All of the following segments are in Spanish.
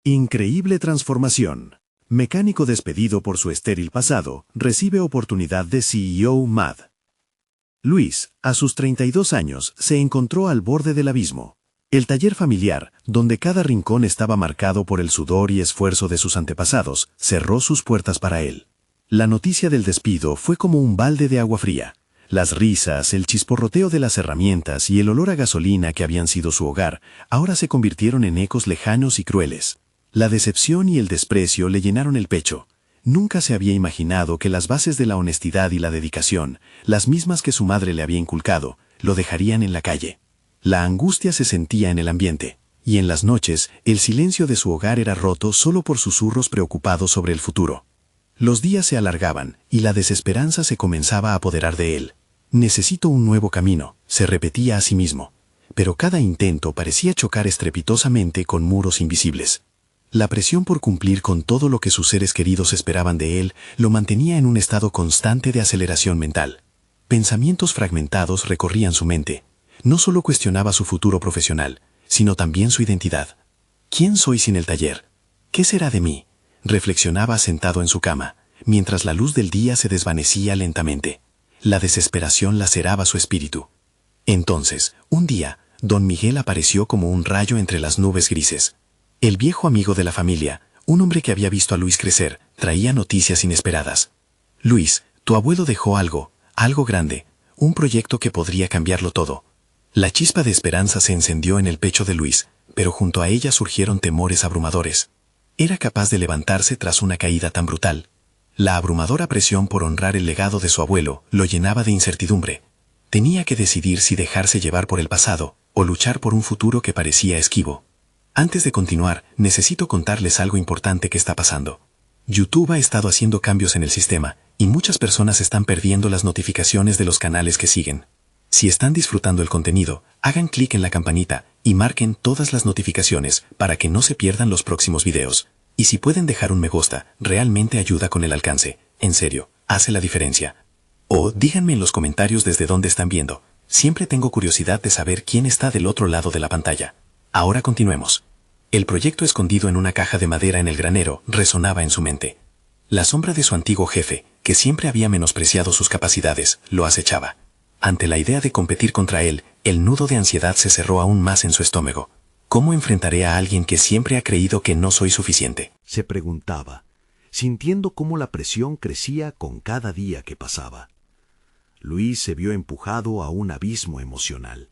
Increíble transformación. Mecánico despedido por su estéril pasado, recibe oportunidad de CEO MAD. Luis, a sus 32 años, se encontró al borde del abismo. El taller familiar, donde cada rincón estaba marcado por el sudor y esfuerzo de sus antepasados, cerró sus puertas para él. La noticia del despido fue como un balde de agua fría. Las risas, el chisporroteo de las herramientas y el olor a gasolina que habían sido su hogar, ahora se convirtieron en ecos lejanos y crueles. La decepción y el desprecio le llenaron el pecho. Nunca se había imaginado que las bases de la honestidad y la dedicación, las mismas que su madre le había inculcado, lo dejarían en la calle. La angustia se sentía en el ambiente, y en las noches el silencio de su hogar era roto solo por susurros preocupados sobre el futuro. Los días se alargaban, y la desesperanza se comenzaba a apoderar de él. «Necesito un nuevo camino», se repetía a sí mismo. Pero cada intento parecía chocar estrepitosamente con muros invisibles. La presión por cumplir con todo lo que sus seres queridos esperaban de él lo mantenía en un estado constante de aceleración mental. Pensamientos fragmentados recorrían su mente. No solo cuestionaba su futuro profesional, sino también su identidad. ¿Quién soy sin el taller? ¿Qué será de mí?, reflexionaba sentado en su cama, mientras la luz del día se desvanecía lentamente. La desesperación laceraba su espíritu. Entonces, un día, don Miguel apareció como un rayo entre las nubes grises. El viejo amigo de la familia, un hombre que había visto a Luis crecer, traía noticias inesperadas. «Luis, tu abuelo dejó algo grande, un proyecto que podría cambiarlo todo». La chispa de esperanza se encendió en el pecho de Luis, pero junto a ella surgieron temores abrumadores. ¿Era capaz de levantarse tras una caída tan brutal? La abrumadora presión por honrar el legado de su abuelo lo llenaba de incertidumbre. Tenía que decidir si dejarse llevar por el pasado o luchar por un futuro que parecía esquivo. Antes de continuar, necesito contarles algo importante que está pasando. YouTube ha estado haciendo cambios en el sistema y muchas personas están perdiendo las notificaciones de los canales que siguen. Si están disfrutando el contenido, hagan clic en la campanita y marquen todas las notificaciones para que no se pierdan los próximos videos. Y si pueden dejar un me gusta, realmente ayuda con el alcance. En serio, hace la diferencia. O díganme en los comentarios desde dónde están viendo. Siempre tengo curiosidad de saber quién está del otro lado de la pantalla. Ahora continuemos. El proyecto escondido en una caja de madera en el granero resonaba en su mente. La sombra de su antiguo jefe, que siempre había menospreciado sus capacidades, lo acechaba. Ante la idea de competir contra él, el nudo de ansiedad se cerró aún más en su estómago. ¿Cómo enfrentaré a alguien que siempre ha creído que no soy suficiente?, se preguntaba, sintiendo cómo la presión crecía con cada día que pasaba. Luis se vio empujado a un abismo emocional.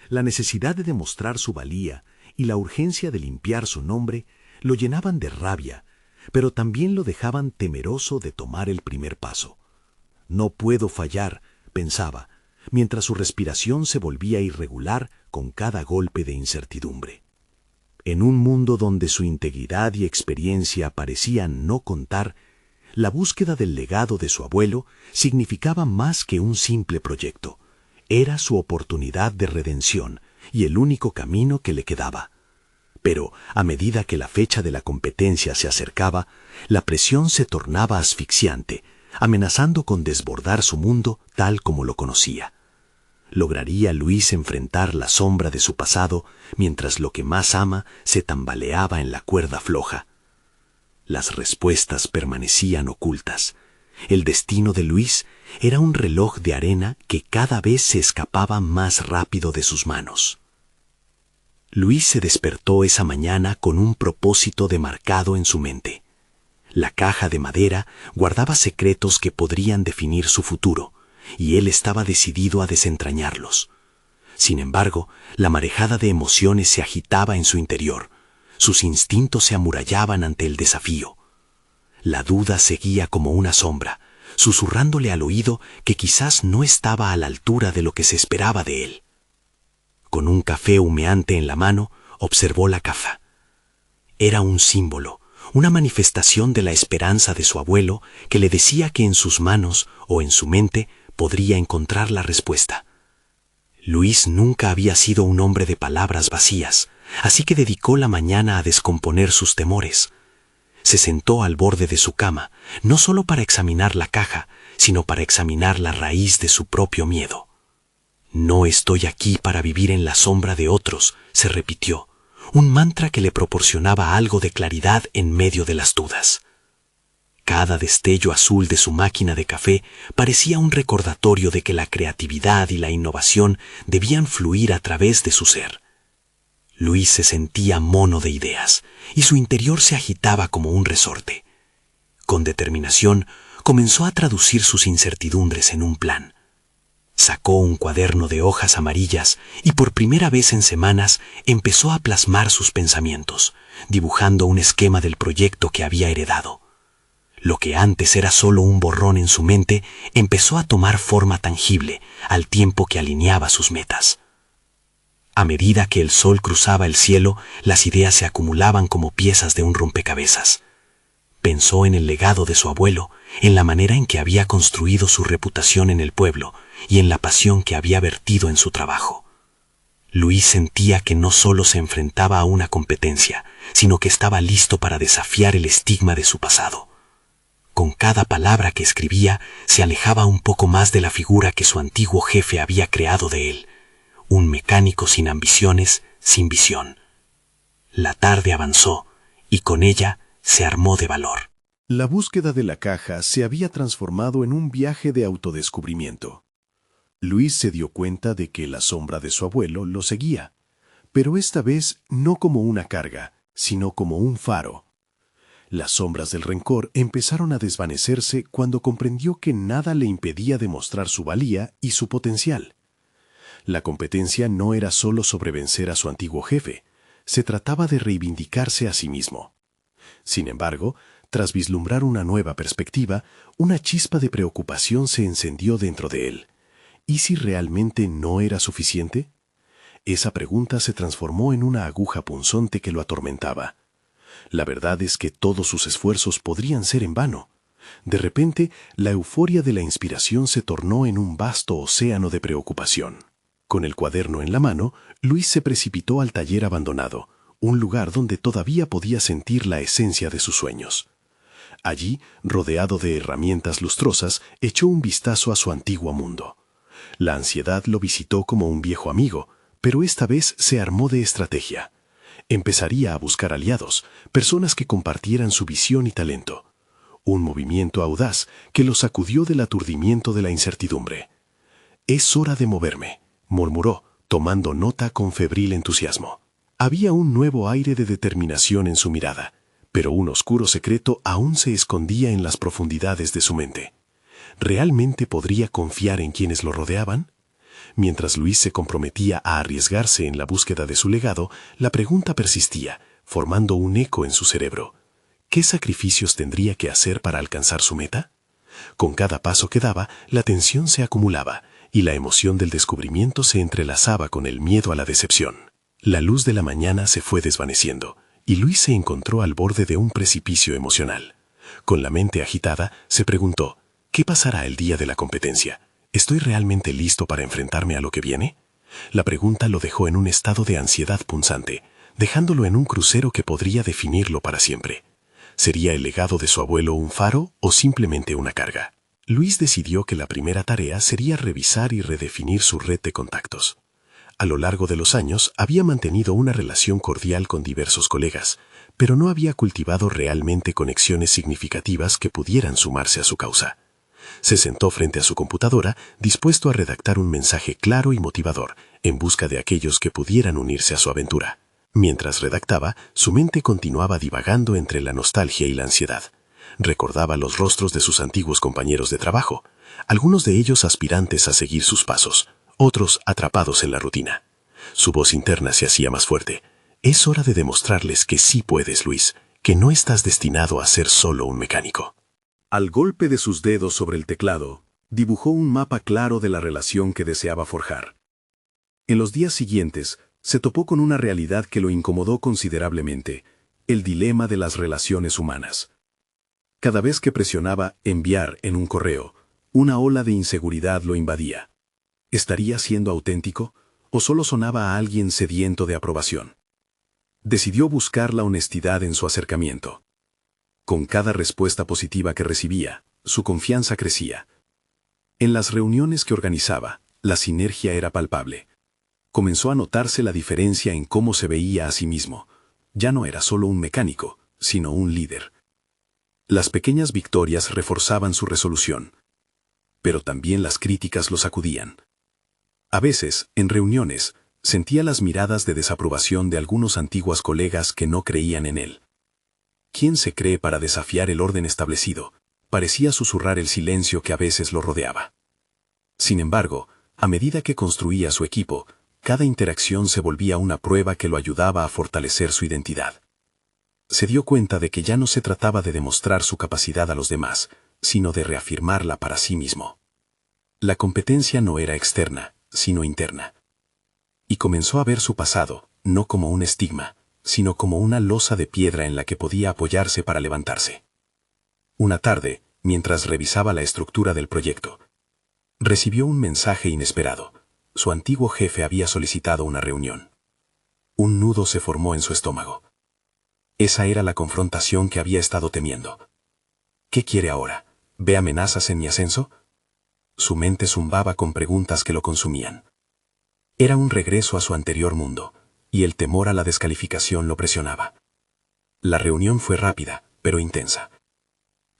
La necesidad de demostrar su valía y la urgencia de limpiar su nombre lo llenaban de rabia, pero también lo dejaban temeroso de tomar el primer paso. «No puedo fallar», pensaba, mientras su respiración se volvía irregular con cada golpe de incertidumbre. En un mundo donde su integridad y experiencia parecían no contar, la búsqueda del legado de su abuelo significaba más que un simple proyecto. Era su oportunidad de redención y el único camino que le quedaba. Pero, a medida que la fecha de la competencia se acercaba, la presión se tornaba asfixiante, amenazando con desbordar su mundo tal como lo conocía. ¿Lograría Luis enfrentar la sombra de su pasado mientras lo que más ama se tambaleaba en la cuerda floja? Las respuestas permanecían ocultas. El destino de Luis era un reloj de arena que cada vez se escapaba más rápido de sus manos. Luis se despertó esa mañana con un propósito demarcado en su mente. La caja de madera guardaba secretos que podrían definir su futuro, y él estaba decidido a desentrañarlos. Sin embargo, la marejada de emociones se agitaba en su interior. Sus instintos se amurallaban ante el desafío. La duda seguía como una sombra, susurrándole al oído que quizás no estaba a la altura de lo que se esperaba de él. Con un café humeante en la mano, observó la caja. Era un símbolo, una manifestación de la esperanza de su abuelo que le decía que en sus manos o en su mente podría encontrar la respuesta. Luis nunca había sido un hombre de palabras vacías, así que dedicó la mañana a descomponer sus temores. Se sentó al borde de su cama, no solo para examinar la caja, sino para examinar la raíz de su propio miedo. «No estoy aquí para vivir en la sombra de otros», se repitió, un mantra que le proporcionaba algo de claridad en medio de las dudas. Cada destello azul de su máquina de café parecía un recordatorio de que la creatividad y la innovación debían fluir a través de su ser. Luis se sentía mono de ideas y su interior se agitaba como un resorte. Con determinación, comenzó a traducir sus incertidumbres en un plan. Sacó un cuaderno de hojas amarillas y por primera vez en semanas empezó a plasmar sus pensamientos, dibujando un esquema del proyecto que había heredado. Lo que antes era solo un borrón en su mente empezó a tomar forma tangible al tiempo que alineaba sus metas. A medida que el sol cruzaba el cielo, las ideas se acumulaban como piezas de un rompecabezas. Pensó en el legado de su abuelo, en la manera en que había construido su reputación en el pueblo y en la pasión que había vertido en su trabajo. Luis sentía que no solo se enfrentaba a una competencia, sino que estaba listo para desafiar el estigma de su pasado. Con cada palabra que escribía, se alejaba un poco más de la figura que su antiguo jefe había creado de él, un mecánico sin ambiciones, sin visión. La tarde avanzó, y con ella se armó de valor. La búsqueda de la caja se había transformado en un viaje de autodescubrimiento. Luis se dio cuenta de que la sombra de su abuelo lo seguía, pero esta vez no como una carga, sino como un faro. Las sombras del rencor empezaron a desvanecerse cuando comprendió que nada le impedía demostrar su valía y su potencial. La competencia no era solo sobre vencer a su antiguo jefe, se trataba de reivindicarse a sí mismo. Sin embargo, tras vislumbrar una nueva perspectiva, una chispa de preocupación se encendió dentro de él. ¿Y si realmente no era suficiente? Esa pregunta se transformó en una aguja punzante que lo atormentaba. La verdad es que todos sus esfuerzos podrían ser en vano. De repente, la euforia de la inspiración se tornó en un vasto océano de preocupación. Con el cuaderno en la mano, Luis se precipitó al taller abandonado, un lugar donde todavía podía sentir la esencia de sus sueños. Allí, rodeado de herramientas lustrosas, echó un vistazo a su antiguo mundo. La ansiedad lo visitó como un viejo amigo, pero esta vez se armó de estrategia. Empezaría a buscar aliados, personas que compartieran su visión y talento. Un movimiento audaz que lo sacudió del aturdimiento de la incertidumbre. «Es hora de moverme», murmuró, tomando nota con febril entusiasmo. Había un nuevo aire de determinación en su mirada, pero un oscuro secreto aún se escondía en las profundidades de su mente. ¿Realmente podría confiar en quienes lo rodeaban? Mientras Luis se comprometía a arriesgarse en la búsqueda de su legado, la pregunta persistía, formando un eco en su cerebro. ¿Qué sacrificios tendría que hacer para alcanzar su meta? Con cada paso que daba, la tensión se acumulaba y la emoción del descubrimiento se entrelazaba con el miedo a la decepción. La luz de la mañana se fue desvaneciendo y Luis se encontró al borde de un precipicio emocional. Con la mente agitada, se preguntó, ¿qué pasará el día de la competencia? ¿Estoy realmente listo para enfrentarme a lo que viene? La pregunta lo dejó en un estado de ansiedad punzante, dejándolo en un crucero que podría definirlo para siempre. ¿Sería el legado de su abuelo un faro o simplemente una carga? Luis decidió que la primera tarea sería revisar y redefinir su red de contactos. A lo largo de los años había mantenido una relación cordial con diversos colegas, pero no había cultivado realmente conexiones significativas que pudieran sumarse a su causa. Se sentó frente a su computadora, dispuesto a redactar un mensaje claro y motivador, en busca de aquellos que pudieran unirse a su aventura. Mientras redactaba, su mente continuaba divagando entre la nostalgia y la ansiedad. Recordaba los rostros de sus antiguos compañeros de trabajo, algunos de ellos aspirantes a seguir sus pasos, otros atrapados en la rutina. Su voz interna se hacía más fuerte. Es hora de demostrarles que sí puedes, Luis, que no estás destinado a ser solo un mecánico. Al golpe de sus dedos sobre el teclado, dibujó un mapa claro de la relación que deseaba forjar. En los días siguientes, se topó con una realidad que lo incomodó considerablemente, el dilema de las relaciones humanas. Cada vez que presionaba enviar en un correo, una ola de inseguridad lo invadía. ¿Estaría siendo auténtico o solo sonaba a alguien sediento de aprobación? Decidió buscar la honestidad en su acercamiento. Con cada respuesta positiva que recibía, su confianza crecía. En las reuniones que organizaba, la sinergia era palpable. comenzó a notarse la diferencia en cómo se veía a sí mismo. Ya no era solo un mecánico, sino un líder. Las pequeñas victorias reforzaban su resolución, pero también las críticas lo sacudían. A veces, en reuniones, sentía las miradas de desaprobación de algunos antiguos colegas que no creían en él. ¿Quién se cree para desafiar el orden establecido?, parecía susurrar el silencio que a veces lo rodeaba. Sin embargo, a medida que construía su equipo, cada interacción se volvía una prueba que lo ayudaba a fortalecer su identidad. Se dio cuenta de que ya no se trataba de demostrar su capacidad a los demás, sino de reafirmarla para sí mismo. La competencia no era externa, sino interna. Y comenzó a ver su pasado, no como un estigma, sino como una losa de piedra en la que podía apoyarse para levantarse. Una tarde, mientras revisaba la estructura del proyecto, recibió un mensaje inesperado. Su antiguo jefe había solicitado una reunión. Un nudo se formó en su estómago. Esa era la confrontación que había estado temiendo. ¿Qué quiere ahora? ¿Ve amenazas en mi ascenso? Su mente zumbaba con preguntas que lo consumían. Era un regreso a su anterior mundo, y el temor a la descalificación lo presionaba. La reunión fue rápida, pero intensa.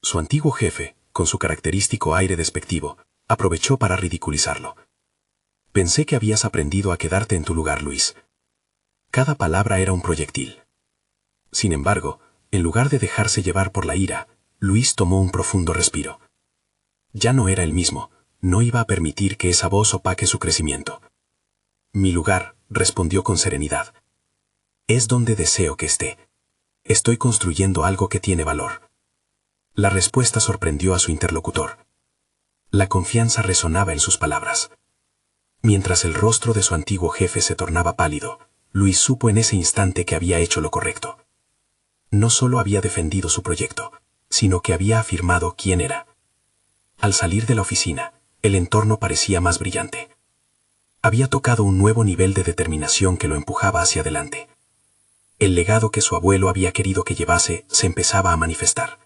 Su antiguo jefe, con su característico aire despectivo, aprovechó para ridiculizarlo. Pensé que habías aprendido a quedarte en tu lugar, Luis. Cada palabra era un proyectil. Sin embargo, en lugar de dejarse llevar por la ira, Luis tomó un profundo respiro. Ya no era el mismo, no iba a permitir que esa voz opaque su crecimiento. Mi lugar, respondió con serenidad, es donde deseo que esté. Estoy construyendo algo que tiene valor. La respuesta sorprendió a su interlocutor. La confianza resonaba en sus palabras. Mientras el rostro de su antiguo jefe se tornaba pálido, Luis supo en ese instante que había hecho lo correcto. No solo había defendido su proyecto, sino que había afirmado quién era. Al salir de la oficina, el entorno parecía más brillante. Había tocado un nuevo nivel de determinación que lo empujaba hacia adelante. El legado que su abuelo había querido que llevase se empezaba a manifestar.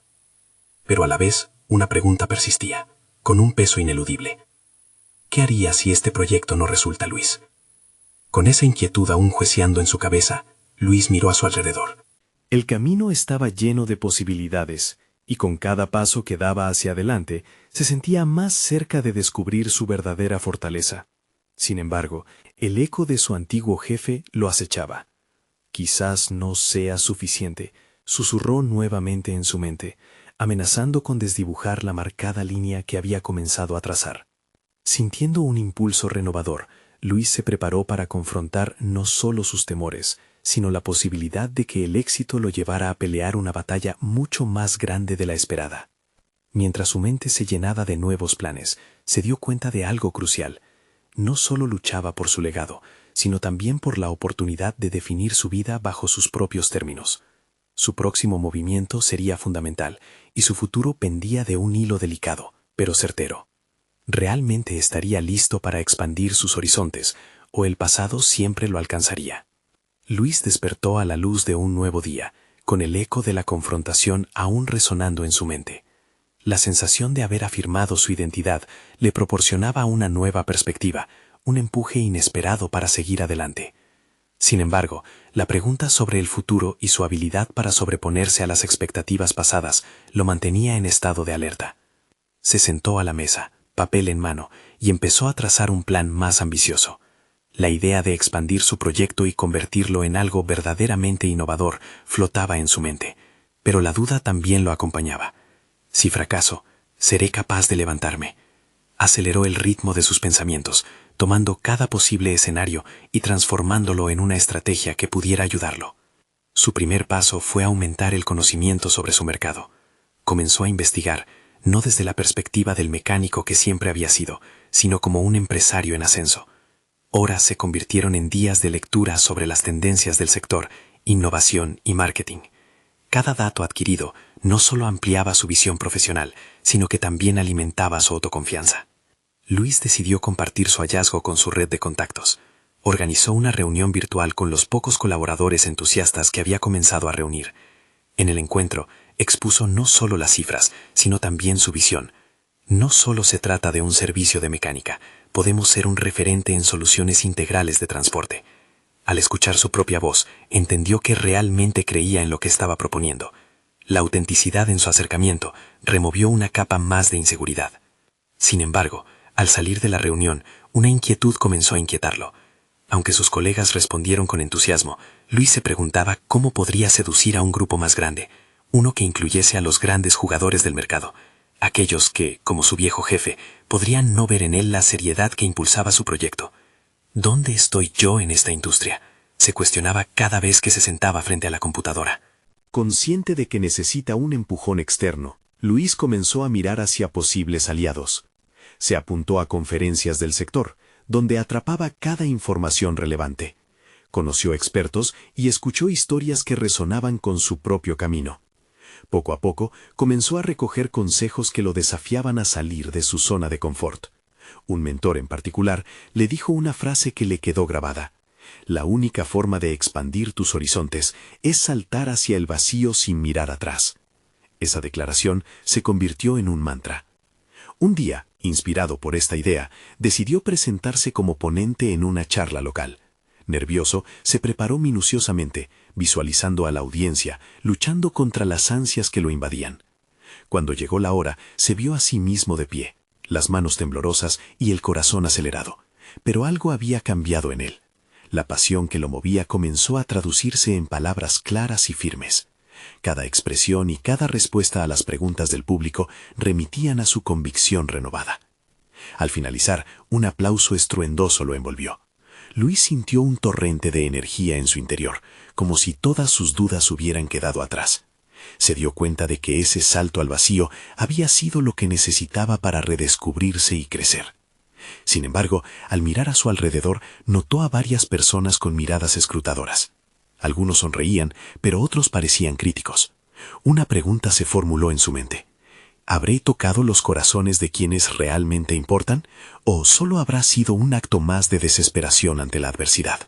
Pero a la vez, una pregunta persistía, con un peso ineludible. ¿Qué haría si este proyecto no resulta, Luis? Con esa inquietud aún jueceando en su cabeza, Luis miró a su alrededor. El camino estaba lleno de posibilidades, y con cada paso que daba hacia adelante, se sentía más cerca de descubrir su verdadera fortaleza. Sin embargo, el eco de su antiguo jefe lo acechaba. Quizás no sea suficiente, susurró nuevamente en su mente, amenazando con desdibujar la marcada línea que había comenzado a trazar. Sintiendo un impulso renovador, Luis se preparó para confrontar no solo sus temores, sino la posibilidad de que el éxito lo llevara a pelear una batalla mucho más grande de la esperada. Mientras su mente se llenaba de nuevos planes, se dio cuenta de algo crucial. No solo luchaba por su legado, sino también por la oportunidad de definir su vida bajo sus propios términos. Su próximo movimiento sería fundamental, y su futuro pendía de un hilo delicado, pero certero. ¿Realmente estaría listo para expandir sus horizontes, o el pasado siempre lo alcanzaría? Luis despertó a la luz de un nuevo día, con el eco de la confrontación aún resonando en su mente. La sensación de haber afirmado su identidad le proporcionaba una nueva perspectiva, un empuje inesperado para seguir adelante. Sin embargo, la pregunta sobre el futuro y su habilidad para sobreponerse a las expectativas pasadas lo mantenía en estado de alerta. Se sentó a la mesa, papel en mano, y empezó a trazar un plan más ambicioso. La idea de expandir su proyecto y convertirlo en algo verdaderamente innovador flotaba en su mente, pero la duda también lo acompañaba. Si fracaso, ¿seré capaz de levantarme? Aceleró el ritmo de sus pensamientos, tomando cada posible escenario y transformándolo en una estrategia que pudiera ayudarlo. Su primer paso fue aumentar el conocimiento sobre su mercado. Comenzó a investigar, no desde la perspectiva del mecánico que siempre había sido, sino como un empresario en ascenso. Horas se convirtieron en días de lectura sobre las tendencias del sector, innovación y marketing. Cada dato adquirido no solo ampliaba su visión profesional, sino que también alimentaba su autoconfianza. Luis decidió compartir su hallazgo con su red de contactos. Organizó una reunión virtual con los pocos colaboradores entusiastas que había comenzado a reunir. En el encuentro, expuso no solo las cifras, sino también su visión. No solo se trata de un servicio de mecánica, podemos ser un referente en soluciones integrales de transporte. Al escuchar su propia voz, entendió que realmente creía en lo que estaba proponiendo. La autenticidad en su acercamiento removió una capa más de inseguridad. Sin embargo, al salir de la reunión, una inquietud comenzó a inquietarlo. Aunque sus colegas respondieron con entusiasmo, Luis se preguntaba cómo podría seducir a un grupo más grande, uno que incluyese a los grandes jugadores del mercado, aquellos que, como su viejo jefe, podrían no ver en él la seriedad que impulsaba su proyecto. ¿Dónde estoy yo en esta industria?, se cuestionaba cada vez que se sentaba frente a la computadora. Consciente de que necesita un empujón externo, Luis comenzó a mirar hacia posibles aliados. Se apuntó a conferencias del sector, donde atrapaba cada información relevante. Conoció expertos y escuchó historias que resonaban con su propio camino. Poco a poco, comenzó a recoger consejos que lo desafiaban a salir de su zona de confort. Un mentor en particular le dijo una frase que le quedó grabada: la única forma de expandir tus horizontes es saltar hacia el vacío sin mirar atrás. Esa declaración se convirtió en un mantra. Un día, inspirado por esta idea, decidió presentarse como ponente en una charla local. Nervioso, se preparó minuciosamente, visualizando a la audiencia, luchando contra las ansias que lo invadían. Cuando llegó la hora, se vio a sí mismo de pie, las manos temblorosas y el corazón acelerado. Pero algo había cambiado en él. La pasión que lo movía comenzó a traducirse en palabras claras y firmes. Cada expresión y cada respuesta a las preguntas del público remitían a su convicción renovada. Al finalizar, un aplauso estruendoso lo envolvió. Luis sintió un torrente de energía en su interior, como si todas sus dudas hubieran quedado atrás. Se dio cuenta de que ese salto al vacío había sido lo que necesitaba para redescubrirse y crecer. Sin embargo, al mirar a su alrededor, notó a varias personas con miradas escrutadoras. Algunos sonreían, pero otros parecían críticos. Una pregunta se formuló en su mente: ¿habré tocado los corazones de quienes realmente importan? ¿O solo habrá sido un acto más de desesperación ante la adversidad?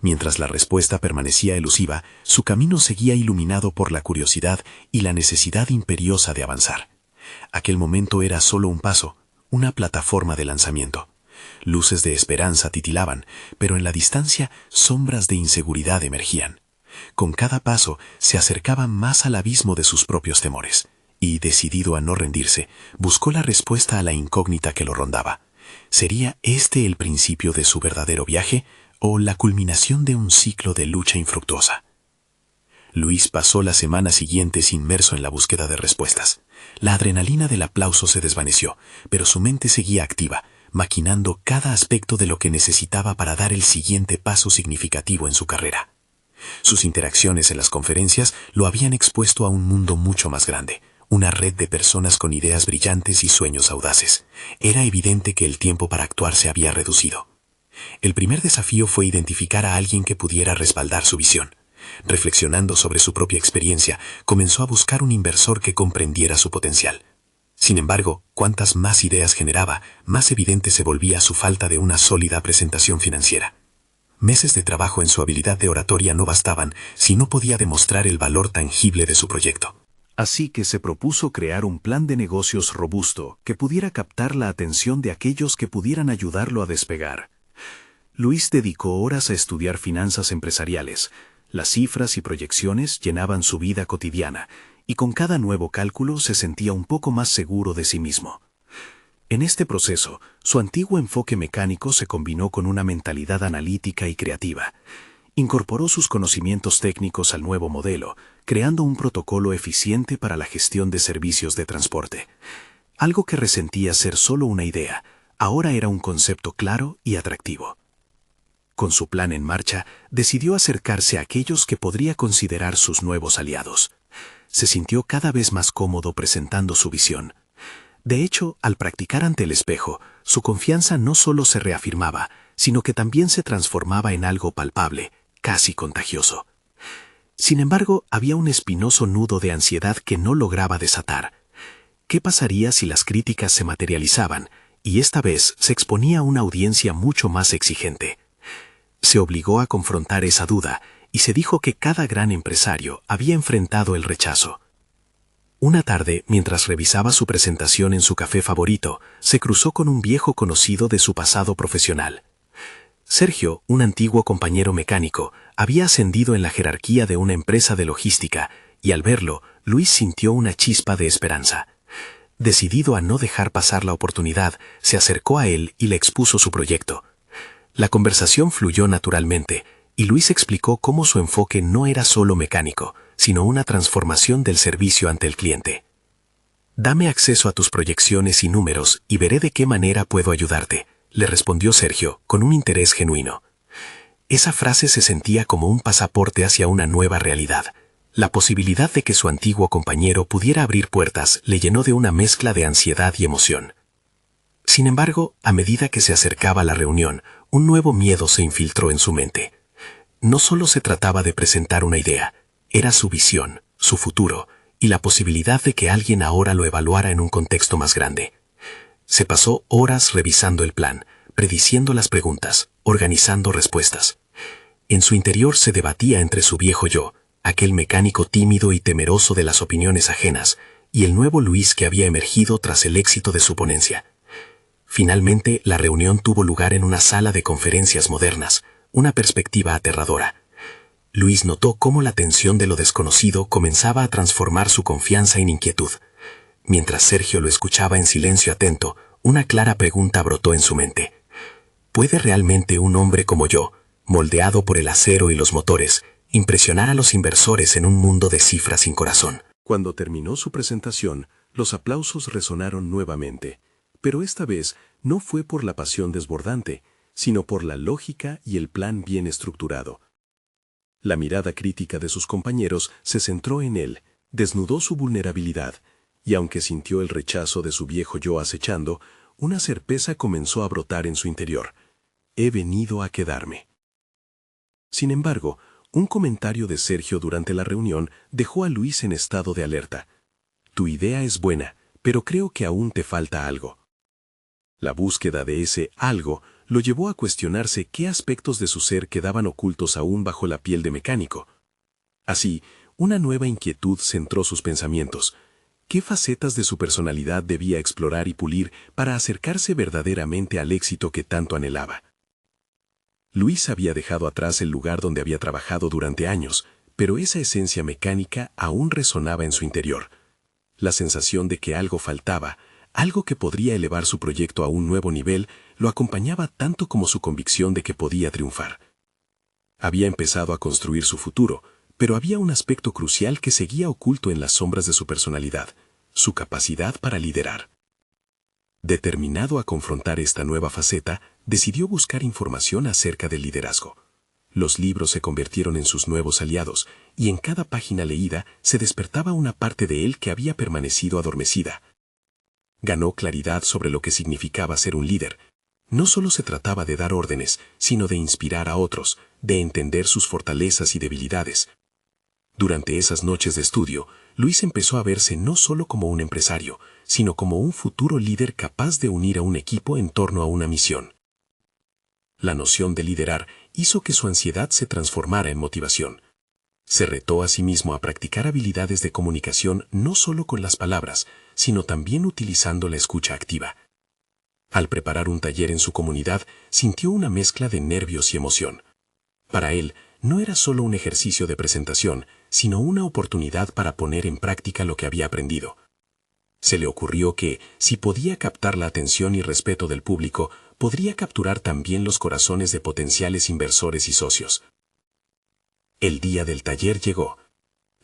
Mientras la respuesta permanecía elusiva, su camino seguía iluminado por la curiosidad y la necesidad imperiosa de avanzar. Aquel momento era solo un paso, una plataforma de lanzamiento. Luces de esperanza titilaban, pero en la distancia sombras de inseguridad emergían. Con cada paso se acercaba más al abismo de sus propios temores, y, decidido a no rendirse, buscó la respuesta a la incógnita que lo rondaba. ¿Sería este el principio de su verdadero viaje o la culminación de un ciclo de lucha infructuosa? Luis pasó las semanas siguientes inmerso en la búsqueda de respuestas. La adrenalina del aplauso se desvaneció, pero su mente seguía activa, maquinando cada aspecto de lo que necesitaba para dar el siguiente paso significativo en su carrera. Sus interacciones en las conferencias lo habían expuesto a un mundo mucho más grande, una red de personas con ideas brillantes y sueños audaces. Era evidente que el tiempo para actuar se había reducido. El primer desafío fue identificar a alguien que pudiera respaldar su visión. Reflexionando sobre su propia experiencia, comenzó a buscar un inversor que comprendiera su potencial. Sin embargo, cuantas más ideas generaba, más evidente se volvía su falta de una sólida presentación financiera. Meses de trabajo en su habilidad de oratoria no bastaban si no podía demostrar el valor tangible de su proyecto. Así que se propuso crear un plan de negocios robusto que pudiera captar la atención de aquellos que pudieran ayudarlo a despegar. Luis dedicó horas a estudiar finanzas empresariales. Las cifras y proyecciones llenaban su vida cotidiana, y con cada nuevo cálculo se sentía un poco más seguro de sí mismo. En este proceso, su antiguo enfoque mecánico se combinó con una mentalidad analítica y creativa. Incorporó sus conocimientos técnicos al nuevo modelo, creando un protocolo eficiente para la gestión de servicios de transporte. Algo que resentía ser solo una idea, ahora era un concepto claro y atractivo. Con su plan en marcha, decidió acercarse a aquellos que podría considerar sus nuevos aliados. Se sintió cada vez más cómodo presentando su visión. De hecho, al practicar ante el espejo, su confianza no solo se reafirmaba, sino que también se transformaba en algo palpable, casi contagioso. Sin embargo, había un espinoso nudo de ansiedad que no lograba desatar. ¿Qué pasaría si las críticas se materializaban, y esta vez se exponía a una audiencia mucho más exigente? Se obligó a confrontar esa duda y se dijo que cada gran empresario había enfrentado el rechazo. Una tarde, mientras revisaba su presentación en su café favorito, se cruzó con un viejo conocido de su pasado profesional. Sergio, un antiguo compañero mecánico, había ascendido en la jerarquía de una empresa de logística, y al verlo, Luis sintió una chispa de esperanza. Decidido a no dejar pasar la oportunidad, se acercó a él y le expuso su proyecto. La conversación fluyó naturalmente, y Luis explicó cómo su enfoque no era solo mecánico, sino una transformación del servicio ante el cliente. «Dame acceso a tus proyecciones y números y veré de qué manera puedo ayudarte», le respondió Sergio, con un interés genuino. Esa frase se sentía como un pasaporte hacia una nueva realidad. La posibilidad de que su antiguo compañero pudiera abrir puertas le llenó de una mezcla de ansiedad y emoción. Sin embargo, a medida que se acercaba la reunión, un nuevo miedo se infiltró en su mente. No solo se trataba de presentar una idea, era su visión, su futuro, y la posibilidad de que alguien ahora lo evaluara en un contexto más grande. Se pasó horas revisando el plan, prediciendo las preguntas, organizando respuestas. En su interior se debatía entre su viejo yo, aquel mecánico tímido y temeroso de las opiniones ajenas, y el nuevo Luis que había emergido tras el éxito de su ponencia. Finalmente, la reunión tuvo lugar en una sala de conferencias modernas, una perspectiva aterradora. Luis notó cómo la tensión de lo desconocido comenzaba a transformar su confianza en inquietud. Mientras Sergio lo escuchaba en silencio atento, una clara pregunta brotó en su mente. ¿Puede realmente un hombre como yo, moldeado por el acero y los motores, impresionar a los inversores en un mundo de cifras sin corazón? Cuando terminó su presentación, los aplausos resonaron nuevamente, pero esta vez no fue por la pasión desbordante, sino por la lógica y el plan bien estructurado. La mirada crítica de sus compañeros se centró en él, desnudó su vulnerabilidad, y aunque sintió el rechazo de su viejo yo acechando, una certeza comenzó a brotar en su interior. He venido a quedarme. Sin embargo, un comentario de Sergio durante la reunión dejó a Luis en estado de alerta. Tu idea es buena, pero creo que aún te falta algo. La búsqueda de ese algo lo llevó a cuestionarse qué aspectos de su ser quedaban ocultos aún bajo la piel de mecánico. Así, una nueva inquietud centró sus pensamientos. ¿Qué facetas de su personalidad debía explorar y pulir para acercarse verdaderamente al éxito que tanto anhelaba? Luis había dejado atrás el lugar donde había trabajado durante años, pero esa esencia mecánica aún resonaba en su interior. La sensación de que algo faltaba, algo que podría elevar su proyecto a un nuevo nivel, lo acompañaba tanto como su convicción de que podía triunfar. Había empezado a construir su futuro, pero había un aspecto crucial que seguía oculto en las sombras de su personalidad, su capacidad para liderar. Determinado a confrontar esta nueva faceta, decidió buscar información acerca del liderazgo. Los libros se convirtieron en sus nuevos aliados, y en cada página leída se despertaba una parte de él que había permanecido adormecida. Ganó claridad sobre lo que significaba ser un líder. No solo se trataba de dar órdenes, sino de inspirar a otros, de entender sus fortalezas y debilidades. Durante esas noches de estudio, Luis empezó a verse no solo como un empresario, sino como un futuro líder capaz de unir a un equipo en torno a una misión. La noción de liderar hizo que su ansiedad se transformara en motivación. Se retó a sí mismo a practicar habilidades de comunicación no solo con las palabras, sino también utilizando la escucha activa. Al preparar un taller en su comunidad, sintió una mezcla de nervios y emoción. Para él, no era solo un ejercicio de presentación, sino una oportunidad para poner en práctica lo que había aprendido. Se le ocurrió que, si podía captar la atención y respeto del público, podría capturar también los corazones de potenciales inversores y socios. El día del taller llegó.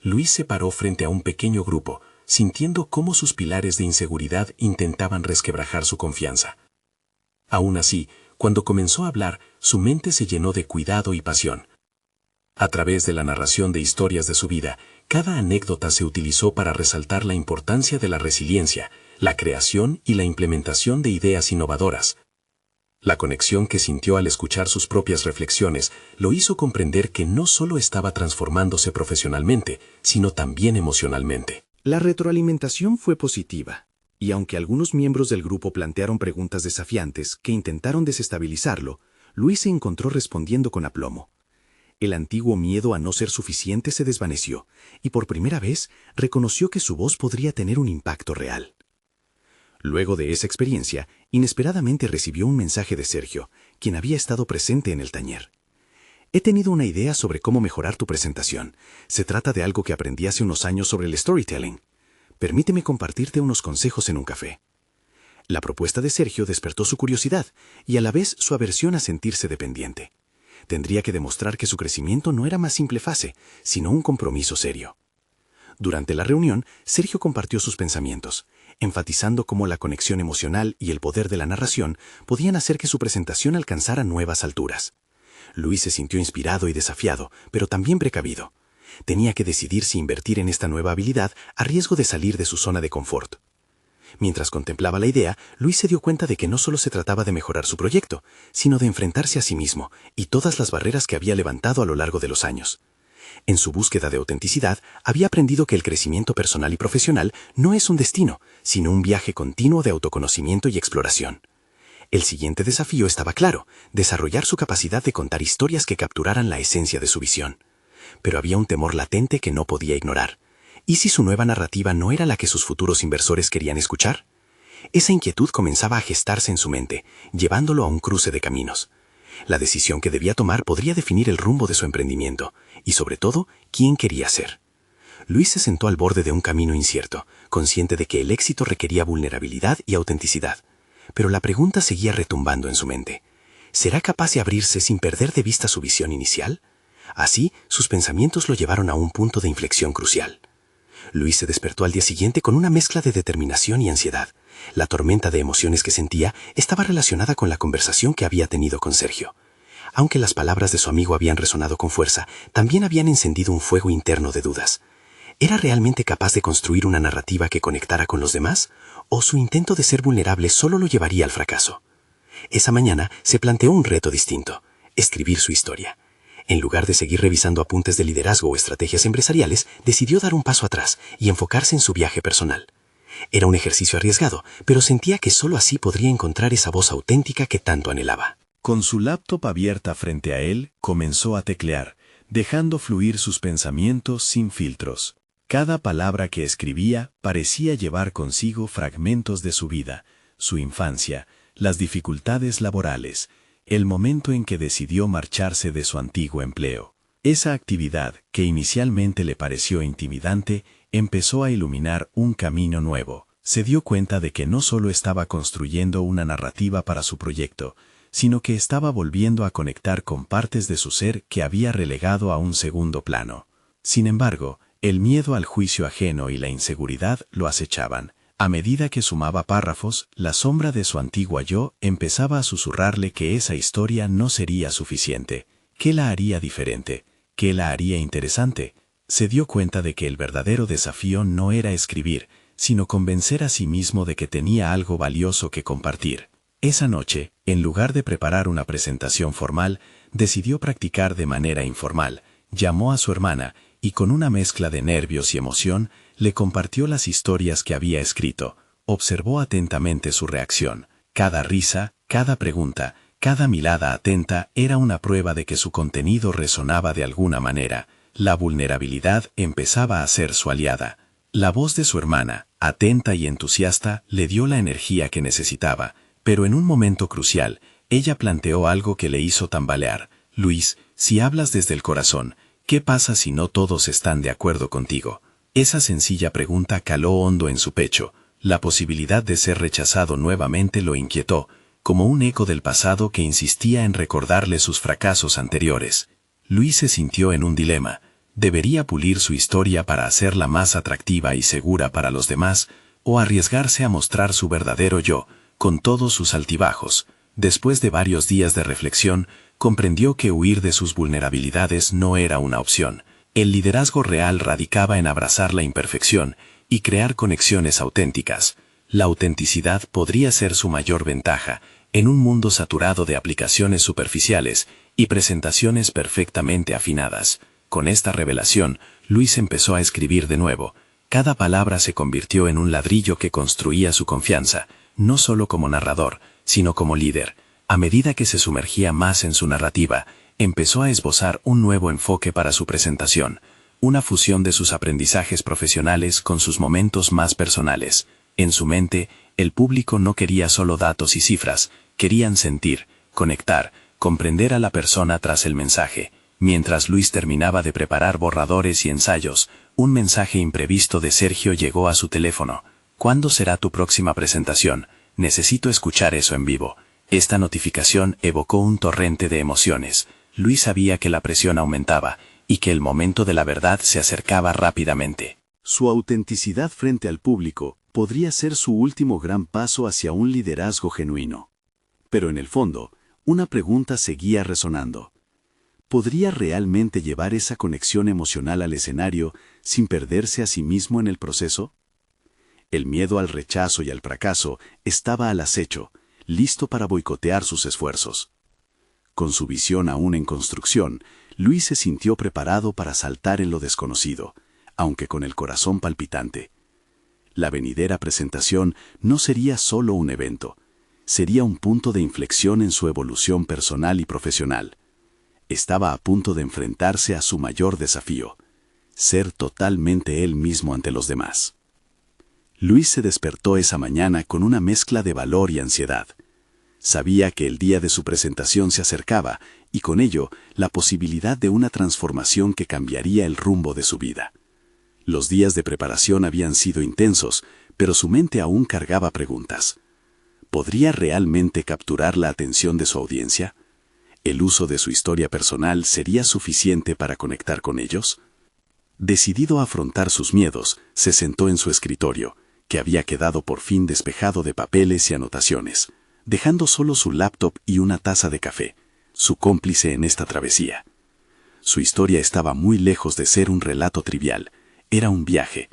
Luis se paró frente a un pequeño grupo, sintiendo cómo sus pilares de inseguridad intentaban resquebrajar su confianza. Aún así, cuando comenzó a hablar, su mente se llenó de cuidado y pasión. A través de la narración de historias de su vida, cada anécdota se utilizó para resaltar la importancia de la resiliencia, la creación y la implementación de ideas innovadoras. La conexión que sintió al escuchar sus propias reflexiones lo hizo comprender que no solo estaba transformándose profesionalmente, sino también emocionalmente. La retroalimentación fue positiva, y aunque algunos miembros del grupo plantearon preguntas desafiantes que intentaron desestabilizarlo, Luis se encontró respondiendo con aplomo. El antiguo miedo a no ser suficiente se desvaneció, y por primera vez reconoció que su voz podría tener un impacto real. Luego de esa experiencia, inesperadamente recibió un mensaje de Sergio, quien había estado presente en el taller. He tenido una idea sobre cómo mejorar tu presentación. Se trata de algo que aprendí hace unos años sobre el storytelling. Permíteme compartirte unos consejos en un café. La propuesta de Sergio despertó su curiosidad y a la vez su aversión a sentirse dependiente. Tendría que demostrar que su crecimiento no era más simple fase, sino un compromiso serio. Durante la reunión, Sergio compartió sus pensamientos, enfatizando cómo la conexión emocional y el poder de la narración podían hacer que su presentación alcanzara nuevas alturas. Luis se sintió inspirado y desafiado, pero también precavido. Tenía que decidir si invertir en esta nueva habilidad a riesgo de salir de su zona de confort. Mientras contemplaba la idea, Luis se dio cuenta de que no solo se trataba de mejorar su proyecto, sino de enfrentarse a sí mismo y todas las barreras que había levantado a lo largo de los años. En su búsqueda de autenticidad, había aprendido que el crecimiento personal y profesional no es un destino, sino un viaje continuo de autoconocimiento y exploración. El siguiente desafío estaba claro: desarrollar su capacidad de contar historias que capturaran la esencia de su visión. Pero había un temor latente que no podía ignorar. ¿Y si su nueva narrativa no era la que sus futuros inversores querían escuchar? Esa inquietud comenzaba a gestarse en su mente, llevándolo a un cruce de caminos. La decisión que debía tomar podría definir el rumbo de su emprendimiento, y sobre todo, quién quería ser. Luis se sentó al borde de un camino incierto, consciente de que el éxito requería vulnerabilidad y autenticidad. Pero la pregunta seguía retumbando en su mente. ¿Será capaz de abrirse sin perder de vista su visión inicial? Así, sus pensamientos lo llevaron a un punto de inflexión crucial. Luis se despertó al día siguiente con una mezcla de determinación y ansiedad. La tormenta de emociones que sentía estaba relacionada con la conversación que había tenido con Sergio. Aunque las palabras de su amigo habían resonado con fuerza, también habían encendido un fuego interno de dudas. ¿Era realmente capaz de construir una narrativa que conectara con los demás? ¿O su intento de ser vulnerable solo lo llevaría al fracaso? Esa mañana se planteó un reto distinto: escribir su historia. En lugar de seguir revisando apuntes de liderazgo o estrategias empresariales, decidió dar un paso atrás y enfocarse en su viaje personal. Era un ejercicio arriesgado, pero sentía que solo así podría encontrar esa voz auténtica que tanto anhelaba. Con su laptop abierta frente a él, comenzó a teclear, dejando fluir sus pensamientos sin filtros. Cada palabra que escribía parecía llevar consigo fragmentos de su vida, su infancia, las dificultades laborales, el momento en que decidió marcharse de su antiguo empleo. Esa actividad, que inicialmente le pareció intimidante, empezó a iluminar un camino nuevo. Se dio cuenta de que no solo estaba construyendo una narrativa para su proyecto, sino que estaba volviendo a conectar con partes de su ser que había relegado a un segundo plano. Sin embargo, el miedo al juicio ajeno y la inseguridad lo acechaban. A medida que sumaba párrafos, la sombra de su antigua yo empezaba a susurrarle que esa historia no sería suficiente. ¿Qué la haría diferente? ¿Qué la haría interesante? Se dio cuenta de que el verdadero desafío no era escribir, sino convencer a sí mismo de que tenía algo valioso que compartir. Esa noche, en lugar de preparar una presentación formal, decidió practicar de manera informal. Llamó a su hermana y, con una mezcla de nervios y emoción, le compartió las historias que había escrito. Observó atentamente su reacción. Cada risa, cada pregunta, cada mirada atenta era una prueba de que su contenido resonaba de alguna manera. La vulnerabilidad empezaba a ser su aliada. La voz de su hermana, atenta y entusiasta, le dio la energía que necesitaba, pero en un momento crucial, ella planteó algo que le hizo tambalear. Luis, si hablas desde el corazón, ¿qué pasa si no todos están de acuerdo contigo? Esa sencilla pregunta caló hondo en su pecho. La posibilidad de ser rechazado nuevamente lo inquietó, como un eco del pasado que insistía en recordarle sus fracasos anteriores. Luis se sintió en un dilema. ¿Debería pulir su historia para hacerla más atractiva y segura para los demás, o arriesgarse a mostrar su verdadero yo, con todos sus altibajos? Después de varios días de reflexión, comprendió que huir de sus vulnerabilidades no era una opción. El liderazgo real radicaba en abrazar la imperfección y crear conexiones auténticas. La autenticidad podría ser su mayor ventaja en un mundo saturado de aplicaciones superficiales y presentaciones perfectamente afinadas. Con esta revelación, Luis empezó a escribir de nuevo. Cada palabra se convirtió en un ladrillo que construía su confianza, no solo como narrador, sino como líder. A medida que se sumergía más en su narrativa, empezó a esbozar un nuevo enfoque para su presentación, una fusión de sus aprendizajes profesionales con sus momentos más personales. En su mente, el público no quería solo datos y cifras, querían sentir, conectar, comprender a la persona tras el mensaje. Mientras Luis terminaba de preparar borradores y ensayos, un mensaje imprevisto de Sergio llegó a su teléfono. ¿Cuándo será tu próxima presentación? Necesito escuchar eso en vivo. Esta notificación evocó un torrente de emociones. Luis sabía que la presión aumentaba y que el momento de la verdad se acercaba rápidamente. Su autenticidad frente al público podría ser su último gran paso hacia un liderazgo genuino. Pero en el fondo, una pregunta seguía resonando. ¿Podría realmente llevar esa conexión emocional al escenario sin perderse a sí mismo en el proceso? El miedo al rechazo y al fracaso estaba al acecho, listo para boicotear sus esfuerzos. Con su visión aún en construcción, Luis se sintió preparado para saltar en lo desconocido, aunque con el corazón palpitante. La venidera presentación no sería solo un evento, sería un punto de inflexión en su evolución personal y profesional. Estaba a punto de enfrentarse a su mayor desafío, ser totalmente él mismo ante los demás. Luis se despertó esa mañana con una mezcla de valor y ansiedad. Sabía que el día de su presentación se acercaba y con ello la posibilidad de una transformación que cambiaría el rumbo de su vida. Los días de preparación habían sido intensos, pero su mente aún cargaba preguntas. ¿Podría realmente capturar la atención de su audiencia? ¿El uso de su historia personal sería suficiente para conectar con ellos? Decidido a afrontar sus miedos, se sentó en su escritorio, que había quedado por fin despejado de papeles y anotaciones, dejando solo su laptop y una taza de café, su cómplice en esta travesía. Su historia estaba muy lejos de ser un relato trivial, era un viaje,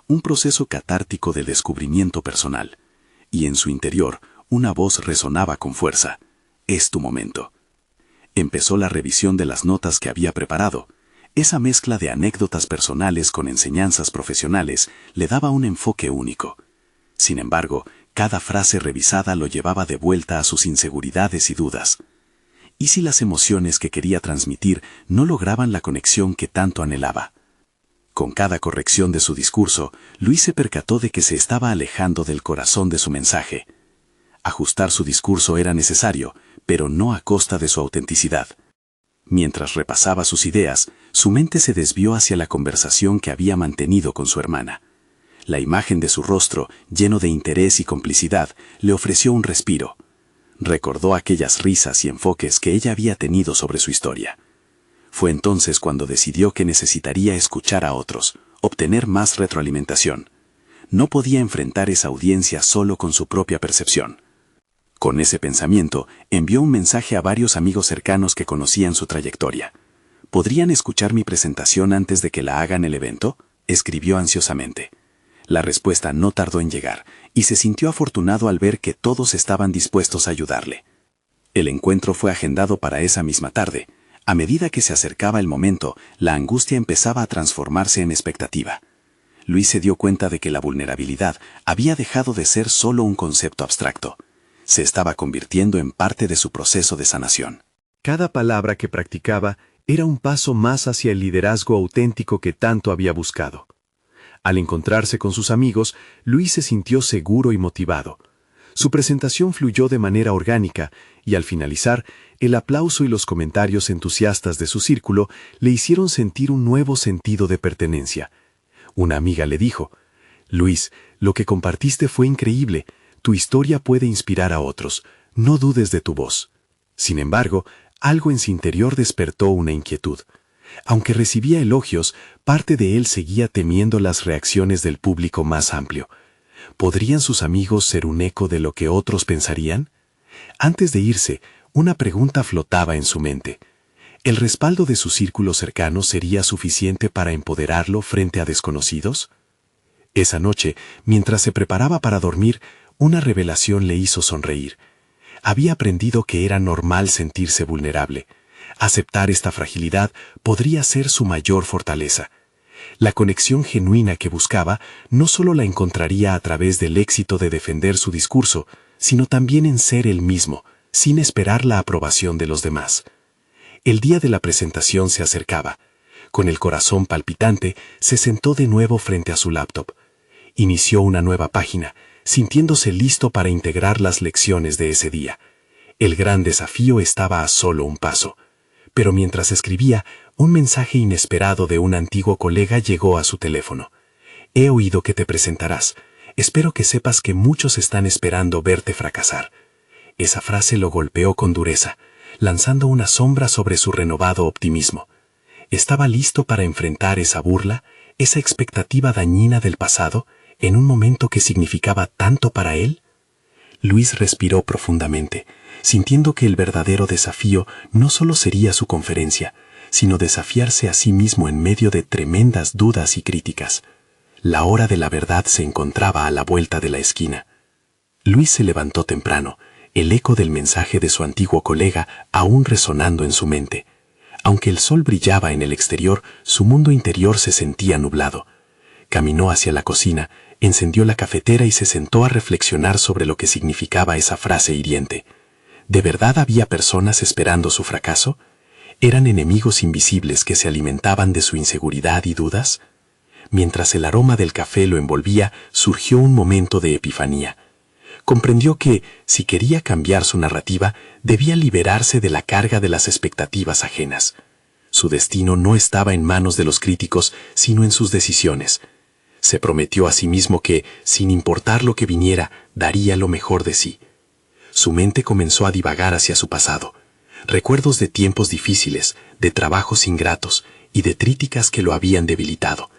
un proceso catártico de descubrimiento personal, y en su interior una voz resonaba con fuerza: «Es tu momento». Empezó la revisión de las notas que había preparado. Esa mezcla de anécdotas personales con enseñanzas profesionales le daba un enfoque único. Sin embargo, cada frase revisada lo llevaba de vuelta a sus inseguridades y dudas. ¿Y si las emociones que quería transmitir no lograban la conexión que tanto anhelaba? Con cada corrección de su discurso, Luis se percató de que se estaba alejando del corazón de su mensaje. Ajustar su discurso era necesario, pero no a costa de su autenticidad. Mientras repasaba sus ideas, su mente se desvió hacia la conversación que había mantenido con su hermana. La imagen de su rostro, lleno de interés y complicidad, le ofreció un respiro. Recordó aquellas risas y enfoques que ella había tenido sobre su historia. Fue entonces cuando decidió que necesitaría escuchar a otros, obtener más retroalimentación. No podía enfrentar esa audiencia solo con su propia percepción. Con ese pensamiento, envió un mensaje a varios amigos cercanos que conocían su trayectoria. ¿Podrían escuchar mi presentación antes de que la hagan el evento?, escribió ansiosamente. La respuesta no tardó en llegar, y se sintió afortunado al ver que todos estaban dispuestos a ayudarle. El encuentro fue agendado para esa misma tarde. A medida que se acercaba el momento, la angustia empezaba a transformarse en expectativa. Luis se dio cuenta de que la vulnerabilidad había dejado de ser solo un concepto abstracto. Se estaba convirtiendo en parte de su proceso de sanación. Cada palabra que practicaba era un paso más hacia el liderazgo auténtico que tanto había buscado. Al encontrarse con sus amigos, Luis se sintió seguro y motivado. Su presentación fluyó de manera orgánica y al finalizar, el aplauso y los comentarios entusiastas de su círculo le hicieron sentir un nuevo sentido de pertenencia. Una amiga le dijo: «Luis, lo que compartiste fue increíble. Tu historia puede inspirar a otros. No dudes de tu voz». Sin embargo, algo en su interior despertó una inquietud. Aunque recibía elogios, parte de él seguía temiendo las reacciones del público más amplio. ¿Podrían sus amigos ser un eco de lo que otros pensarían? Antes de irse, una pregunta flotaba en su mente. ¿El respaldo de su círculo cercano sería suficiente para empoderarlo frente a desconocidos? Esa noche, mientras se preparaba para dormir, una revelación le hizo sonreír. Había aprendido que era normal sentirse vulnerable. Aceptar esta fragilidad podría ser su mayor fortaleza. La conexión genuina que buscaba no solo la encontraría a través del éxito de defender su discurso, sino también en ser él mismo, sin esperar la aprobación de los demás. El día de la presentación se acercaba. Con el corazón palpitante, se sentó de nuevo frente a su laptop. Inició una nueva página, sintiéndose listo para integrar las lecciones de ese día. El gran desafío estaba a solo un paso. Pero mientras escribía, un mensaje inesperado de un antiguo colega llegó a su teléfono. He oído que te presentarás. Espero que sepas que muchos están esperando verte fracasar. Esa frase lo golpeó con dureza, lanzando una sombra sobre su renovado optimismo. ¿Estaba listo para enfrentar esa burla, esa expectativa dañina del pasado, en un momento que significaba tanto para él? Luis respiró profundamente, sintiendo que el verdadero desafío no solo sería su conferencia, sino desafiarse a sí mismo en medio de tremendas dudas y críticas. La hora de la verdad se encontraba a la vuelta de la esquina. Luis se levantó temprano, el eco del mensaje de su antiguo colega aún resonando en su mente. Aunque el sol brillaba en el exterior, su mundo interior se sentía nublado. Caminó hacia la cocina, encendió la cafetera y se sentó a reflexionar sobre lo que significaba esa frase hiriente. ¿De verdad había personas esperando su fracaso? ¿Eran enemigos invisibles que se alimentaban de su inseguridad y dudas? Mientras el aroma del café lo envolvía, surgió un momento de epifanía. Comprendió que, si quería cambiar su narrativa, debía liberarse de la carga de las expectativas ajenas. Su destino no estaba en manos de los críticos, sino en sus decisiones. Se prometió a sí mismo que, sin importar lo que viniera, daría lo mejor de sí. Su mente comenzó a divagar hacia su pasado. Recuerdos de tiempos difíciles, de trabajos ingratos y de críticas que lo habían debilitado.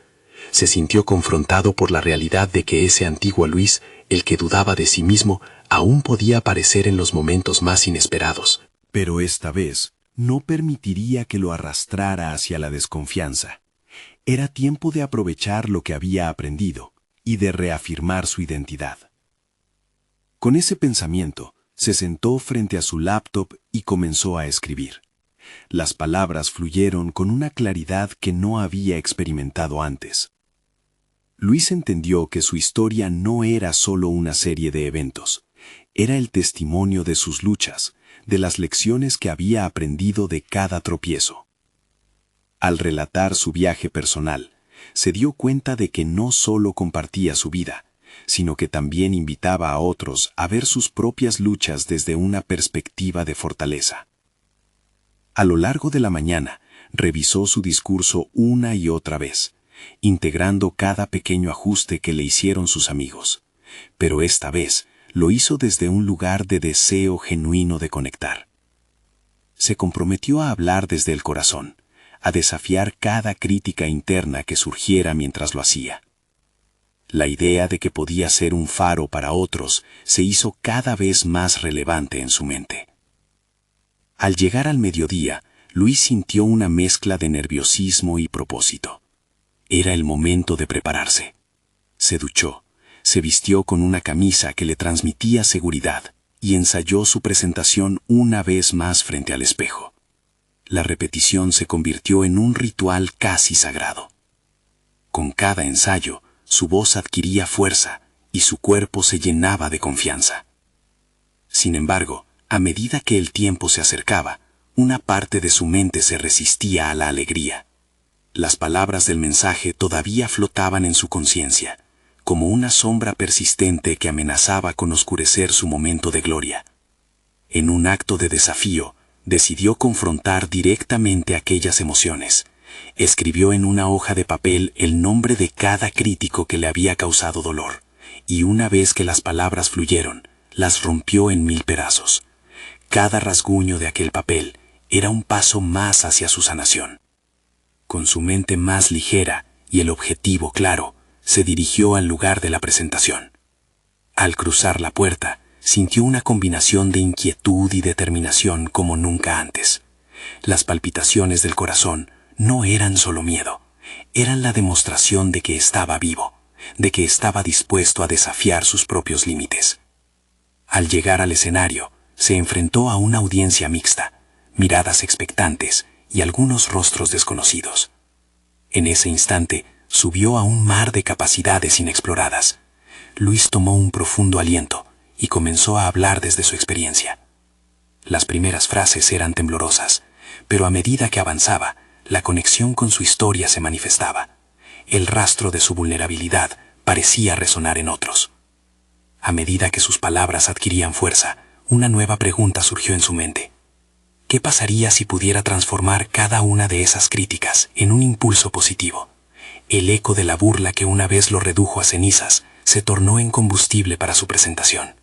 Se sintió confrontado por la realidad de que ese antiguo Luis, el que dudaba de sí mismo, aún podía aparecer en los momentos más inesperados. Pero esta vez no permitiría que lo arrastrara hacia la desconfianza. Era tiempo de aprovechar lo que había aprendido y de reafirmar su identidad. Con ese pensamiento, se sentó frente a su laptop y comenzó a escribir. Las palabras fluyeron con una claridad que no había experimentado antes. Luis entendió que su historia no era solo una serie de eventos, era el testimonio de sus luchas, de las lecciones que había aprendido de cada tropiezo. Al relatar su viaje personal, se dio cuenta de que no solo compartía su vida, sino que también invitaba a otros a ver sus propias luchas desde una perspectiva de fortaleza. A lo largo de la mañana, revisó su discurso una y otra vez, integrando cada pequeño ajuste que le hicieron sus amigos, pero esta vez lo hizo desde un lugar de deseo genuino de conectar. Se comprometió a hablar desde el corazón, a desafiar cada crítica interna que surgiera mientras lo hacía. La idea de que podía ser un faro para otros se hizo cada vez más relevante en su mente. Al llegar al mediodía, Luis sintió una mezcla de nerviosismo y propósito. Era el momento de prepararse. Se duchó, se vistió con una camisa que le transmitía seguridad y ensayó su presentación una vez más frente al espejo. La repetición se convirtió en un ritual casi sagrado. Con cada ensayo, su voz adquiría fuerza y su cuerpo se llenaba de confianza. Sin embargo, a medida que el tiempo se acercaba, una parte de su mente se resistía a la alegría. Las palabras del mensaje todavía flotaban en su conciencia, como una sombra persistente que amenazaba con oscurecer su momento de gloria. En un acto de desafío, decidió confrontar directamente aquellas emociones. Escribió en una hoja de papel el nombre de cada crítico que le había causado dolor, y una vez que las palabras fluyeron, las rompió en 1000 pedazos. Cada rasguño de aquel papel era un paso más hacia su sanación. Con su mente más ligera y el objetivo claro, se dirigió al lugar de la presentación. Al cruzar la puerta, sintió una combinación de inquietud y determinación como nunca antes. Las palpitaciones del corazón no eran solo miedo, eran la demostración de que estaba vivo, de que estaba dispuesto a desafiar sus propios límites. Al llegar al escenario, se enfrentó a una audiencia mixta, miradas expectantes y algunos rostros desconocidos. En ese instante, subió a un mar de capacidades inexploradas. Luis tomó un profundo aliento y comenzó a hablar desde su experiencia. Las primeras frases eran temblorosas, pero a medida que avanzaba, la conexión con su historia se manifestaba. El rastro de su vulnerabilidad parecía resonar en otros. A medida que sus palabras adquirían fuerza, una nueva pregunta surgió en su mente. ¿Qué pasaría si pudiera transformar cada una de esas críticas en un impulso positivo? El eco de la burla que una vez lo redujo a cenizas se tornó en combustible para su presentación.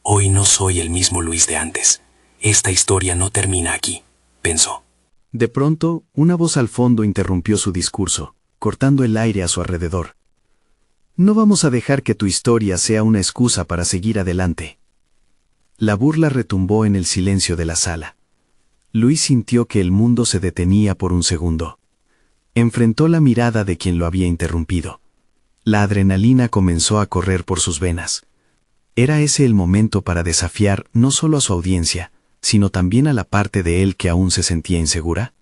Hoy no soy el mismo Luis de antes. Esta historia no termina aquí, pensó. De pronto, una voz al fondo interrumpió su discurso, cortando el aire a su alrededor. No vamos a dejar que tu historia sea una excusa para seguir adelante. La burla retumbó en el silencio de la sala. Luis sintió que el mundo se detenía por un segundo. Enfrentó la mirada de quien lo había interrumpido. La adrenalina comenzó a correr por sus venas. Era ese el momento para desafiar no solo a su audiencia, sino también a la parte de él que aún se sentía insegura.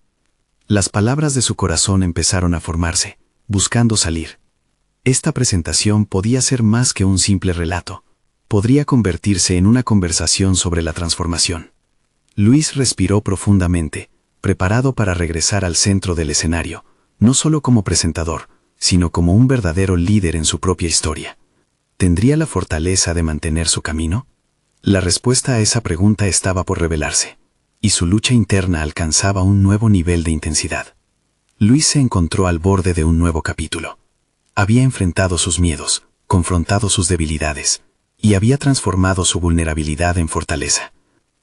Las palabras de su corazón empezaron a formarse, buscando salir. Esta presentación podía ser más que un simple relato. Podría convertirse en una conversación sobre la transformación. Luis respiró profundamente, preparado para regresar al centro del escenario, no solo como presentador, sino como un verdadero líder en su propia historia. ¿Tendría la fortaleza de mantener su camino? La respuesta a esa pregunta estaba por revelarse, y su lucha interna alcanzaba un nuevo nivel de intensidad. Luis se encontró al borde de un nuevo capítulo. Había enfrentado sus miedos, confrontado sus debilidades, y había transformado su vulnerabilidad en fortaleza.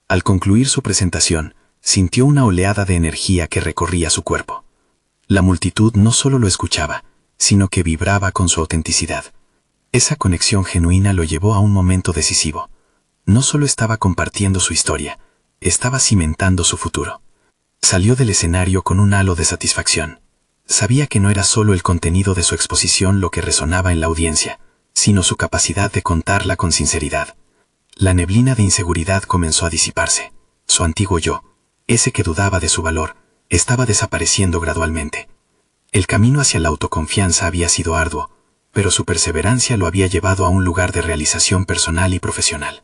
Al concluir su presentación, sintió una oleada de energía que recorría su cuerpo. La multitud no solo lo escuchaba, sino que vibraba con su autenticidad. Esa conexión genuina lo llevó a un momento decisivo. No solo estaba compartiendo su historia, estaba cimentando su futuro. Salió del escenario con un halo de satisfacción. Sabía que no era solo el contenido de su exposición lo que resonaba en la audiencia, sino su capacidad de contarla con sinceridad. La neblina de inseguridad comenzó a disiparse. Su antiguo yo, ese que dudaba de su valor, estaba desapareciendo gradualmente. El camino hacia la autoconfianza había sido arduo, pero su perseverancia lo había llevado a un lugar de realización personal y profesional.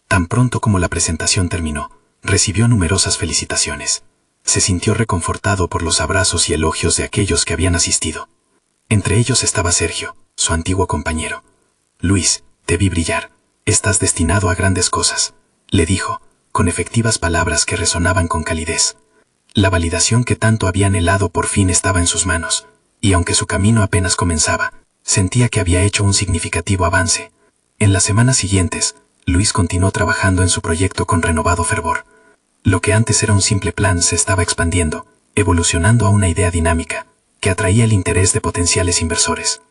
Tan pronto como la presentación terminó, recibió numerosas felicitaciones. Se sintió reconfortado por los abrazos y elogios de aquellos que habían asistido. Entre ellos estaba Sergio, su antiguo compañero. «Luis, te vi brillar. Estás destinado a grandes cosas», le dijo, con efectivas palabras que resonaban con calidez. La validación que tanto había anhelado por fin estaba en sus manos, y aunque su camino apenas comenzaba, sentía que había hecho un significativo avance. En las semanas siguientes, Luis continuó trabajando en su proyecto con renovado fervor. Lo que antes era un simple plan se estaba expandiendo, evolucionando a una idea dinámica, que atraía el interés de potenciales inversores.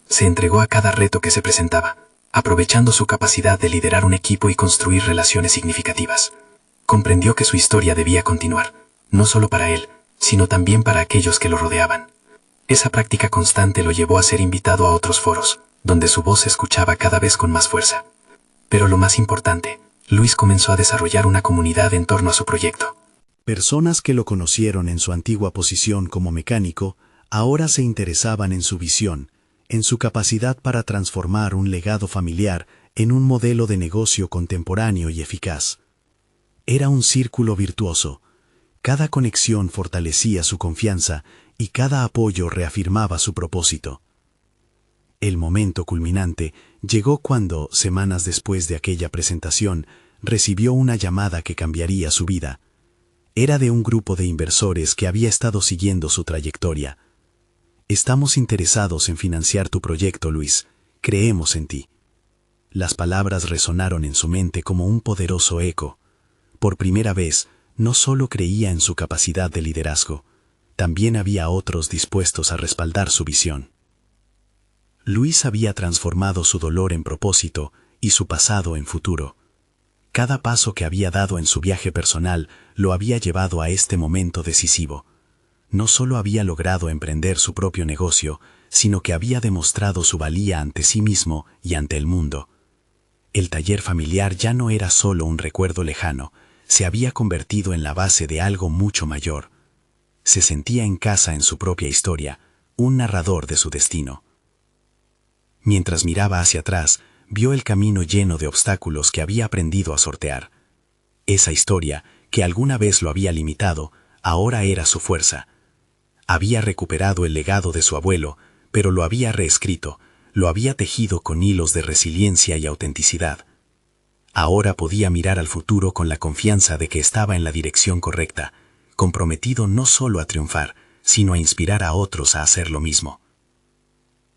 Se entregó a cada reto que se presentaba, aprovechando su capacidad de liderar un equipo y construir relaciones significativas. Comprendió que su historia debía continuar, no solo para él, sino también para aquellos que lo rodeaban. Esa práctica constante lo llevó a ser invitado a otros foros, donde su voz se escuchaba cada vez con más fuerza. Pero lo más importante, Luis comenzó a desarrollar una comunidad en torno a su proyecto. Personas que lo conocieron en su antigua posición como mecánico, ahora se interesaban en su visión, en su capacidad para transformar un legado familiar en un modelo de negocio contemporáneo y eficaz. Era un círculo virtuoso. Cada conexión fortalecía su confianza y cada apoyo reafirmaba su propósito. El momento culminante llegó cuando, semanas después de aquella presentación, recibió una llamada que cambiaría su vida. Era de un grupo de inversores que había estado siguiendo su trayectoria. «Estamos interesados en financiar tu proyecto, Luis. Creemos en ti». Las palabras resonaron en su mente como un poderoso eco. Por primera vez, no solo creía en su capacidad de liderazgo, también había otros dispuestos a respaldar su visión. Luis había transformado su dolor en propósito y su pasado en futuro. Cada paso que había dado en su viaje personal lo había llevado a este momento decisivo. No solo había logrado emprender su propio negocio, sino que había demostrado su valía ante sí mismo y ante el mundo. El taller familiar ya no era solo un recuerdo lejano, se había convertido en la base de algo mucho mayor. Se sentía en casa en su propia historia, un narrador de su destino. Mientras miraba hacia atrás, vio el camino lleno de obstáculos que había aprendido a sortear. Esa historia, que alguna vez lo había limitado, ahora era su fuerza. Había recuperado el legado de su abuelo, pero lo había reescrito, lo había tejido con hilos de resiliencia y autenticidad. Ahora podía mirar al futuro con la confianza de que estaba en la dirección correcta, comprometido no solo a triunfar, sino a inspirar a otros a hacer lo mismo.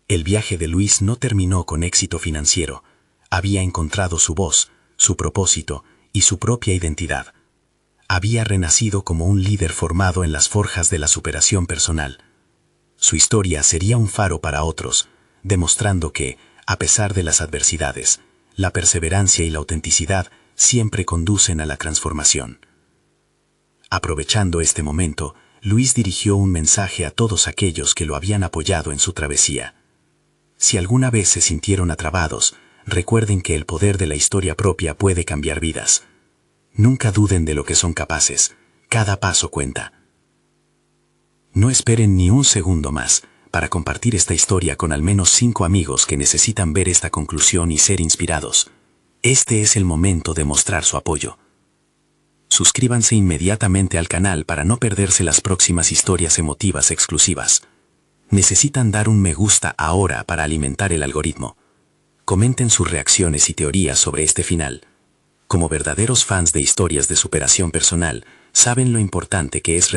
El viaje de Luis no terminó con éxito financiero. Había encontrado su voz, su propósito y su propia identidad. Había renacido como un líder formado en las forjas de la superación personal. Su historia sería un faro para otros, demostrando que, a pesar de las adversidades, la perseverancia y la autenticidad siempre conducen a la transformación. Aprovechando este momento, Luis dirigió un mensaje a todos aquellos que lo habían apoyado en su travesía. Si alguna vez se sintieron atrapados, recuerden que el poder de la historia propia puede cambiar vidas. Nunca duden de lo que son capaces, cada paso cuenta. No esperen ni un segundo más para compartir esta historia con al menos 5 amigos que necesitan ver esta conclusión y ser inspirados. Este es el momento de mostrar su apoyo. Suscríbanse inmediatamente al canal para no perderse las próximas historias emotivas exclusivas. Necesitan dar un me gusta ahora para alimentar el algoritmo. Comenten sus reacciones y teorías sobre este final. Como verdaderos fans de historias de superación personal, saben lo importante que es